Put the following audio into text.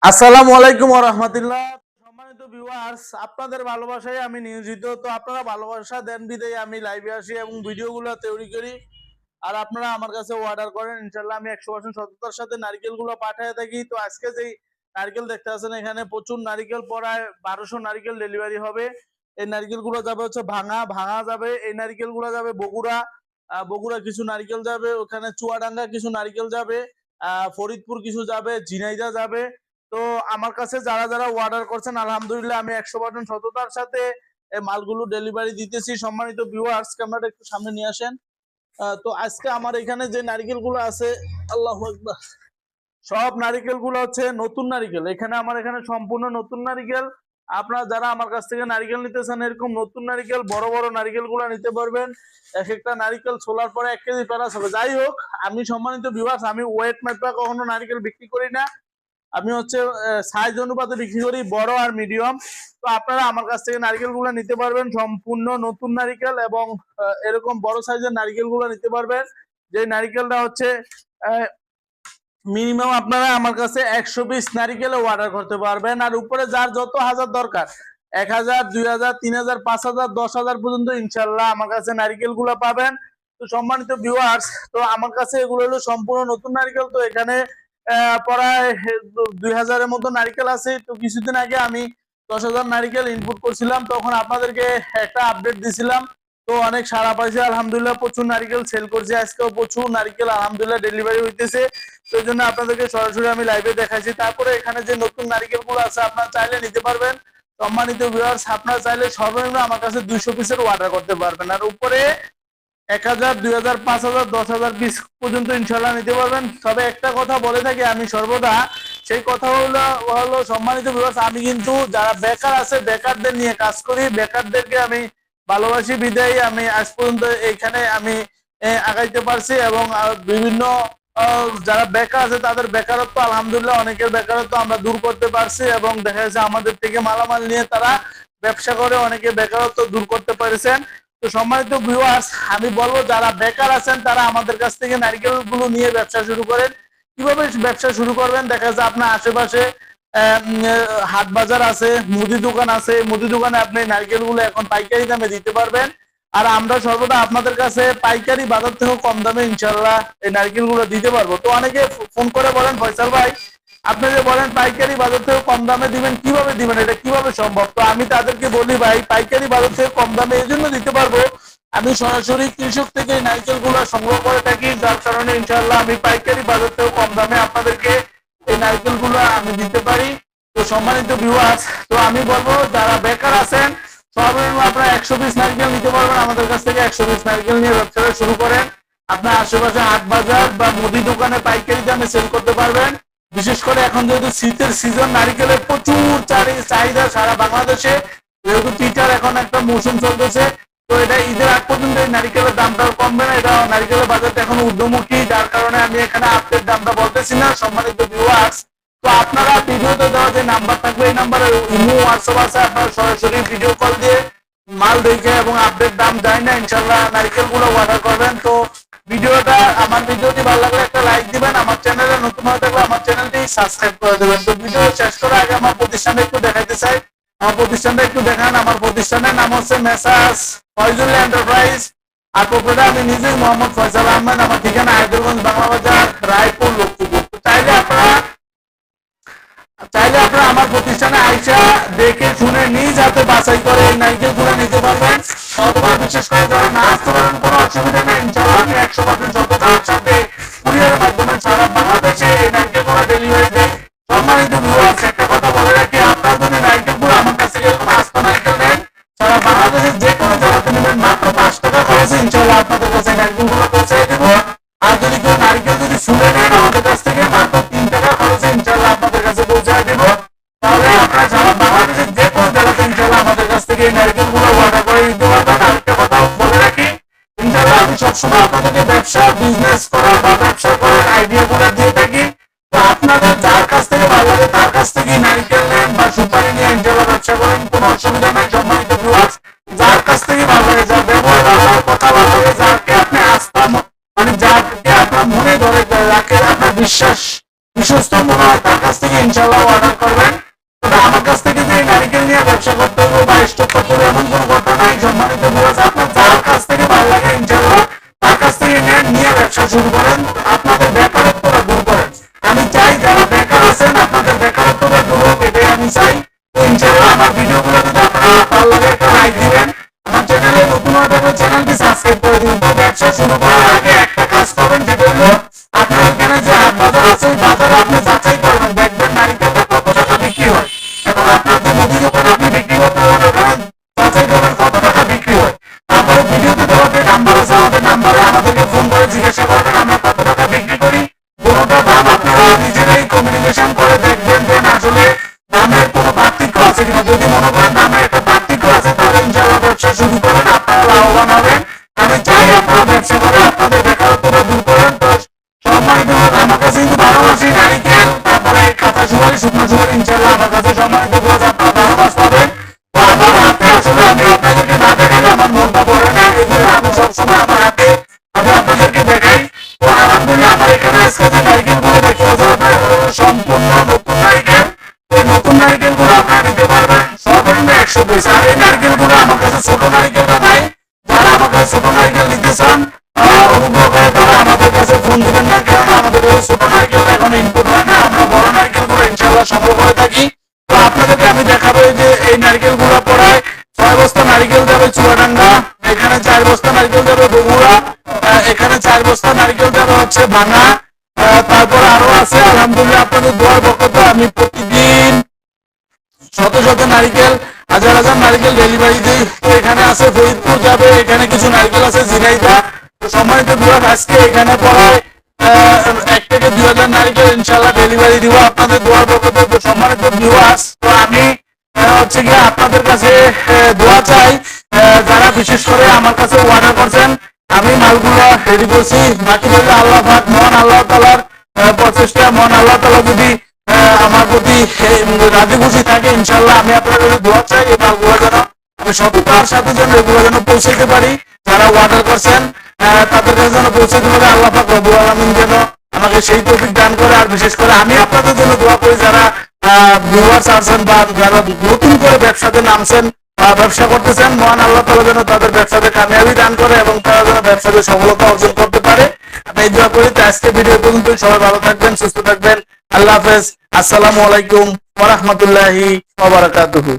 আসসালামু আলাইকুম ওয়া রাহমাতুল্লাহ। সম্মানিত ভিউয়ার্স, আপনাদের ভালোবাসায় আমি নিয়োজিত। তো আপনারা ভালোবাসা দেন বিধায় আমি লাইভে আসি এবং ভিডিওগুলো তৈরি করি। আর আপনারা আমার কাছে অর্ডার করেন। ইনশাআল্লাহ আমি 100% সততার সাথে নারকেলগুলো পাঠায় থাকি। তো আজকে যেই নারকেল দেখতে আছেন এখানে প্রচুর নারকেল, প্রায় 1200 নারকেল ডেলিভারি হবে। এই নারকেলগুলো যাবে হচ্ছে ভাঙা যাবে। এই নারকেলগুলো যাবে বগুড়া। বগুড়া কিছু নারকেল যাবে, ওখানে চুয়াডাঙ্গা কিছু নারকেল যাবে, ফরিদপুর কিছু যাবে, ঝিনাইদহ যাবে। তো আমার কাছে যারা যারা অর্ডার করছেন আলহামদুলিল্লাহ আমি 100% সততার সাথে এই মালগুলো ডেলিভারি দিতেছি। সম্মানিত ভিউয়ার্স, ক্যামেরাটা একটু সামনে নিয়ে আসেন। তো আজকে আমার এখানে যে নারকেলগুলো আছে, আল্লাহু আকবার, সব নারিকেলগুলো হচ্ছে নতুন নারিকেল। আমার এখানে সম্পূর্ণ নতুন নারিকেল। আপনারা যারা আমার কাছ থেকে নারিকেল নিতেছেন এরকম নতুন নারিকেল, বড় বড় নারিকেলগুলো নিতে পারবেন। এক একটা নারিকেল ছোলার পরে 1 কেজি প্লাস হবে। যাই হোক, আমি সম্মানিত ভিউয়ার্স, আমি ওয়েট মাপা কখনো নারিকেল বিক্রি করি না। আমি হচ্ছে সাইজ অনুপাতে বিক্রি করি, বড় আর মিডিয়াম। তো আপনারা আমার কাছ থেকে নারকেলগুলো নিতে পারবেন সম্পূর্ণ নতুন নারিকেল, এবং এরকম বড় সাইজের নারকেলগুলো নিতে পারবেন। যে নারিকেলটা হচ্ছে মিনিমাম আপনারা আমার কাছে 120 নারিকেলে অর্ডার করতে পারবেন। আর উপরে যার যত হাজার দরকার, 1000, 2000, 3000, 5000, 10,000 পর্যন্ত ইনশাল্লাহ আমার কাছে নারিকেলগুলো পাবেন। তো সম্মানিত ভিউয়ার্স, তো আমার কাছে এগুলো হলো সম্পূর্ণ নতুন নারিকেল। তো এখানে প্রায় 2000-এর মতো নারিকেল আছে। তো কিছুদিন আগে আমি 10,000 নারিকেল ইনপুট করছিলাম, তখন আপনাদেরকে একটা আপডেট দিছিলাম। তো অনেক সাড়া পাইছে আলহামদুলিল্লাহ, প্রচুর নারিকেল সেল করছে। আজকেও প্রচুর নারিকেল আলহামদুলিল্লাহ ডেলিভারি হইতেছে। তো এই জন্য আপনাদেরকে সরাসরি আমি লাইভে দেখাইছি। তারপরে এখানে যে নতুন নারিকেলগুলো আছে আপনারা চাইলে নিতে পারবেন। সম্মানিত ভিউয়ার্স, আপনারা চাইলে সর্বনিম্ন আমার কাছে 200 পিসের অর্ডার করতে পারবেন। আর উপরে 1000, 2000, 5000, 10,000 পিস পর্যন্ত ইনশাল্লাহ নিতে পারবেন। তবে একটা কথা বলে থাকি আমি সর্বদা, সেই কথা হলো সম্মানিত ভিউয়ার্স, আমি কিন্তু যারা বেকার আছে বেকারদের নিয়ে কাজ করি। বেকারদেরকে আমি ভালোবাসি বিদায় আমি আজ পর্যন্ত এইখানে আমি আগাইতে পারছি। এবং বিভিন্ন যারা বেকার আছে তাদের বেকারত্ব আলহামদুলিল্লাহ, অনেকের বেকারত্ব আমরা দূর করতে পারছি। এবং দেখা যাচ্ছে আমাদের থেকে মালামাল নিয়ে তারা ব্যবসা করে অনেকে বেকারত্ব দূর করতে পেরেছেন। তো সম্মানিত ভিউয়ার্স, আমি বলবো যারা বেকার আছেন তারা আমাদের কাছ থেকে নারকেল গুলো নিয়ে ব্যবসা শুরু করেন। কিভাবে ব্যবসা শুরু করবেন? দেখা যাচ্ছে আপনার আশেপাশে হাট বাজার আছে, মুদি দোকান আছে, মুদি দোকানে আপনি নারকেল গুলো এখন পাইকারি দামে দিতে পারবেন। আর আমরা সর্বদা আপনাদের কাছে পাইকারি বাজার থেকেও কম দামে ইনশাল্লাহ এই নারকেল গুলো দিতে পারবো। তো অনেকে ফোন করে বলেন, ফয়সাল ভাই আপনি যে বলেন পাইকারি বাজার থেকে কম দামে দিবেন, কিভাবে দিবেন, এটা কিভাবে সম্ভব? তো আমি তাদেরকে বলি, ভাই পাইকারি বাজার থেকে কম দামে এই জন্য দিতে পারবো, আমি সরাসরি কৃষক থেকে নারকেল গুলো সংগ্রহ করে থাকি, যার কারণে ইনশাল্লাহ আমি পাইকারি বাজার থেকে কম দামে আপনাদেরকে এই নারকেল গুলো আমি দিতে পারি। তো সম্মানিত ভিউয়ার্স, তো আমি বলবো যারা বেকার আছেন সর্বনিম্ন আপনারা 100 পিস নারকেল নিতে পারবেন আমাদের কাছ থেকে। 100 পিস নারকেল নিয়ে ব্যবসাটা শুরু করেন। আপনার আশেপাশে হাট বাজার বা মুদি দোকানে পাইকারি দামে সেল করতে পারবেন। বিশেষ করে এখন যেহেতু শীতের সিজন, নারিকেলের প্রচুর চাহিদা সারা বাংলাদেশে, যেহেতু পিঠার এখন একটা মৌসুম চলতেছে। তো এটা ঈদের আগ পর্যন্ত এই নারিকেলের দামটা কমবে না। এটা নারিকেলের বাজারটা এখন ঊর্ধ্বমুখী, যার কারণে আমি এখানে আপডেট দামটা বলতেছি না। সম্মানিত ভিউয়ার্স, তো আপনারা ভিডিওতে দেওয়া যে নাম্বার থাকবে এই নাম্বারে ইমো, হোয়াটসঅ্যাপ আছে, আপনারা সরাসরি ভিডিও কল দিয়ে মাল দেখে এবং আপডেট দাম যায় না ইনশাল্লাহ নারিকেল গুলো অর্ডার করবেন। তো আমার ভিডিওটি ভালো লাগলে একটা লাইক দিবেন, আমার চ্যানেলে নতুন হয়ে থাকলে আমার চ্যানেলটি সাবস্ক্রাইব করে দেবেন। তো ভিডিও শেষ করার আগে আমার প্রতিষ্ঠানটা একটু দেখাইতে চাই। আমার প্রতিষ্ঠানটা একটু দেখান। আমার প্রতিষ্ঠানের নাম হচ্ছে মেসার্স ফয়জুল এন্টারপ্রাইজ। আর প্রোপাইটার আমি নিজেই মোহাম্মদ ফয়সাল আহমেদ। আমার ঠিকানা হায়দ্রাবাদ, বাংলা বাজার, রায়পুর, লক্ষ্মীপুর। চাইলে আপনারা আমার প্রতিষ্ঠানে আইসা দেখে শুনে নিজ হাতে বাছাই করে এই নারকেল গুলো নিতে পারবেন। অথবা বিশেষ করে যারা না আসতে পারেন কোনো অসুবিধা নেই, ইনশাআল্লাহ আমি 100% সততার সাথে কুরিয়ারের মাধ্যমে সারা বাংলাদেশে এই নারকেল গুলো ডেলিভারি দেয়। সম্মানিত ভিউয়ার্স, একটা কথা বলে রাখি, আপনারা যদি নারকেল গুলো আমার কাছ থেকে এরকম আস্ত নারকেল নেন, সারা বাংলাদেশের যে কোনো জায়গাতে নেবেন, মাত্র 5 টাকা খরচে ইনশাআল্লাহ আপনাদের কাছে নারকেল গুলো পৌঁছে দেবো। আর যদি কেউ নারকেল যদি শুনে নেন আমাদের কাছ থেকে, মাত্র 3 টাকা খরচে ইনশাআল্লাহ আপনাদের কাছে পৌঁছায় দেব। তাহলে আপনারা সারা বাংলাদেশের যে কোনো জায়গাতে ইনশাআল্লাহ আমাদের কাছ থেকে এই নারকেল গুলো অর্ডার করে নিতে পারবেন। আরেকটা কথা বলে রাখি, ইনশাআল্লাহ আমি সবসময় আপনাদেরকে ব্যবসা বিজনেস করার বা ব্যবসা করার আইডিয়া গুলো দিয়ে থাকি। তো আপনাদের ইনশাআল্লাহ অর্ডার করবেন। তবে আমার কাছ থেকে যে নারিকেল নিয়ে ব্যবসা করতে হবে বা স্টক করতে হবে এমন কোনো কথা নাই। সম্মানিত ভিউয়ার্স, আপনার যার কাছ থেকে ভালো লাগে ইনশাআল্লাহ তার কাছ থেকে নেন, নিয়ে ব্যবসা শুরু করেন, আপনাদের বেকারত্বটা দূর করেন। আমি চাই যারা বেকার আছেন আপনাদের বেকারত্বটা দূর হোক, এটাই আমি চাই। তো ইনশাআল্লাহ আমার ভিডিওগুলো যদি আপনারা ভালো লাগে একটা লাইক দিবেন, আমার চ্যানেলে নতুন হয়ে থাকলে চ্যানেলটি সাবস্ক্রাইব করে দিন। তো ব্যবসা শুরু করার আগে একটা কাজ করবেন, যেটা হলো আপনার এখানে যে হাট বাজার আছে ওই বাজারে আপনি যাচাই করবেন, দেখবেন নারিকেলটা কত টাকা বিক্রি হয়। এবং আপনার যে মুদি দোকানে আপনি বিক্রি করতে পারেন ওখানে যাচাই করবেন কত টাকা বিক্রি হয়। তারপরে ভিডিওতে দেওয়া যে নাম্বার আছে আমাদের নাম্বারে আমাদেরকে ফোন করে জিজ্ঞাসা করবেন আমরা কত টাকা বিক্রি করি। কোনোটা দাম আপনারা নিজেরাই কমিউনিকেশন করে দেখবেন যে আসলে দামের কোনো পার্থক্য আছে কিনা। যদি মনে করেন দামের একটা পার্থক্য আছে তাহলে ইনশাআল্লাহ ব্যবসা শুরু করেন, আপনারা লাভবান হবেন। আমি চাই আপনারা ব্যবসা করে আপনাদের বেকারত্বটা দূর করেন। তো সম্মানিত আমার কাছে কিন্তু 12 মাসি নারিকেল, তারপরে কাঁচা সুপারি, শুকনো সুপারি ইনশাআল্লাহ আমার কাছে সম্মানিত আপনারা 12 মাস পাবেন। তো আমার হাতে আসলে আমি আপনাদেরকে না দেখালে আমার মনটা ভরে না, এই জন্য আমি সবসময় আমার হাতে আমি আপনাদেরকে দেখাই। তো আলহামদুলিল্লাহ আমার এখানে আজকে যে নারিকেলগুলো দেখতে পাচ্ছেন সম্পূর্ণ নতুন নারিকেল। এই নতুন নারিকেলগুলো আপনারা নিতে পারবেন সর্বনিম্ন 100 পিস। আর এই নারিকেলগুলো আমার কাছে ছোট নারিকেলটা নাই। যারা আমার কাছে ছোট নারিকেল নিতে চান অনুগ্রহ করে তারা আমাদের কাছে ফোন দিবেন না, কারণ আমাদের কাছে ছোট নারিকেল এখন ইনপুট হয় না, আমরা বড় নারিকেলগুলো ইনশাআল্লাহ সংগ্রহ করে থাকি। তো আপনাদেরকে আমি দেখাবো যে এই নারিকেলগুলো পড়ায় 6 বস্তা নারিকেল যাবে চুয়াডাঙ্গা, এখানে 4 বস্তা নারিকেল যাবে বগুড়া, এখানে 4 বস্তা নারিকেল যাবে হচ্ছে ভাঙা, তারপর আরো আছে। আলহামদুলিল্লাহ আপনাদের দোয়ার বরকতে আমি প্রতিদিন শত শত নারিকেল, হাজার হাজার নারিকেল ডেলিভারি দিই। তো এখানে আছে ফরিদপুর যাবে, এখানে কিছু নারিকেল আছে ঝিনাইদহ। তো সম্মানিত ভিউয়ার্স, আজকে এখানে পড়ায় 1 থেকে 2000 নারিকেল ইনশাআল্লাহ ডেলিভারি দিব আপনাদের দোয়ার বরকতে। তো সম্মানিত ভিউয়ার্স, তো আমি হচ্ছে গিয়ে আপনাদের কাছে দোয়া চাই, যারা বিশেষ করে আমার কাছে অর্ডার করছেন আমি মালগুলো রেডি করছি। বাকি রইল আল্লাহ পাক, মহান আল্লাহ তাআলার প্রচেষ্টা, মহান আল্লাহ তাআলা যদি আমার প্রতি রাজি খুশি থাকে ইনশাআল্লাহ আমি আপনার কাছে দোয়া চাই এই মালগুলো যেন আমি সততার সাথে যেন এগুলো যেন পৌঁছাতে পারি। যারা অর্ডার করছেন তাদের কাছে যেন পৌঁছাতে পারে। আল্লাহ পাক রব্বুল আলামিন যেন আমাকে সেই তৌফিক দান করে। আর বিশেষ করে আমি আপনাদের জন্য দোয়া করি যারা ভিউয়ার্স আছেন বা যারা নতুন করে ব্যবসাতে নামছেন ব্যবসা করতেছেন, মহান আল্লাহ তাআলা যেন তাদের ব্যবসাতে কামিয়াবি দান করে এবং তারা যেন ব্যবসাতে সফলতা অর্জন করতে পারে। আমি এই দোয়া করি। তো আজকে ভিডিও পর্যন্ত, সবাই ভালো থাকবেন, সুস্থ থাকবেন। আল্লাহ হাফেজ। আসসালামু আলাইকুম ওয়া রাহমাতুল্লাহি ওয়া বারাকাতুহু।